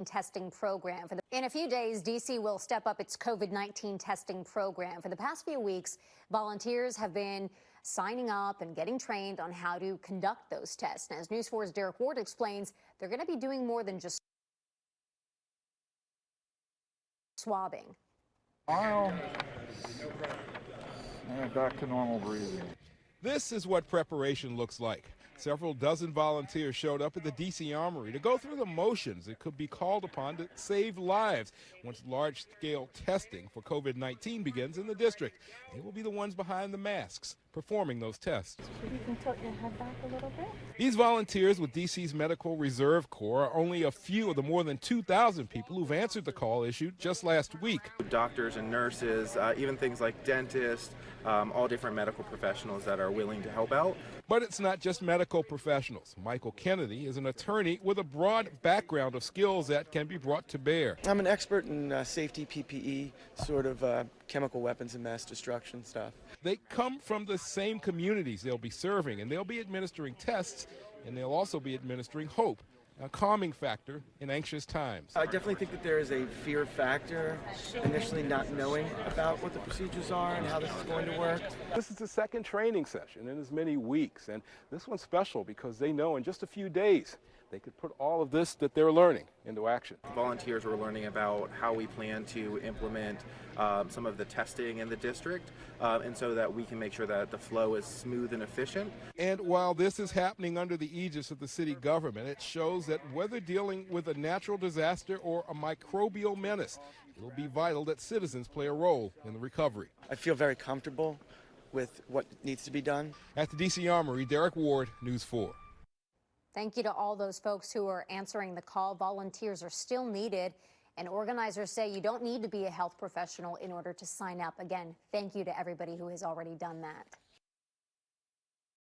testing program. In a few days, D.C. will step up its COVID-19 testing program. For the past few weeks, volunteers have been signing up and getting trained on how to conduct those tests. And as News 4's Derek Ward explains, they're going to be doing more than just swabbing. And back to normal breathing. This is what preparation looks like. Several dozen volunteers showed up at the D.C. Armory to go through the motions that could be called upon to save lives once large-scale testing for COVID-19 begins in the district. They will be the ones behind the masks performing those tests. You can tilt your head back a little bit. These volunteers with D.C.'s Medical Reserve Corps are only a few of the more than 2,000 people who've answered the call issued just last week. Doctors and nurses, even things like dentists, all different medical professionals that are willing to help out. But it's not just medical professionals. Michael Kennedy is an attorney with a broad background of skills that can be brought to bear. I'm an expert in safety PPE, sort of chemical weapons and mass destruction stuff. They come from the same communities they'll be serving, and they'll be administering tests, and they'll also be administering hope, a calming factor in anxious times. I definitely think that there is a fear factor, initially not knowing about what the procedures are and how this is going to work. This is the second training session in as many weeks, and this one's special because they know in just a few days they could put all of this that they're learning into action. Volunteers were learning about how we plan to implement some of the testing in the district, and so that we can make sure that the flow is smooth and efficient. And while this is happening under the aegis of the city government, it shows that whether dealing with a natural disaster or a microbial menace, it will be vital that citizens play a role in the recovery. I feel very comfortable with what needs to be done. At the D.C. Armory, Derek Ward, News 4. Thank you to all those folks who are answering the call. Volunteers are still needed, and organizers say you don't need to be a health professional in order to sign up. Again, thank you to everybody who has already done that.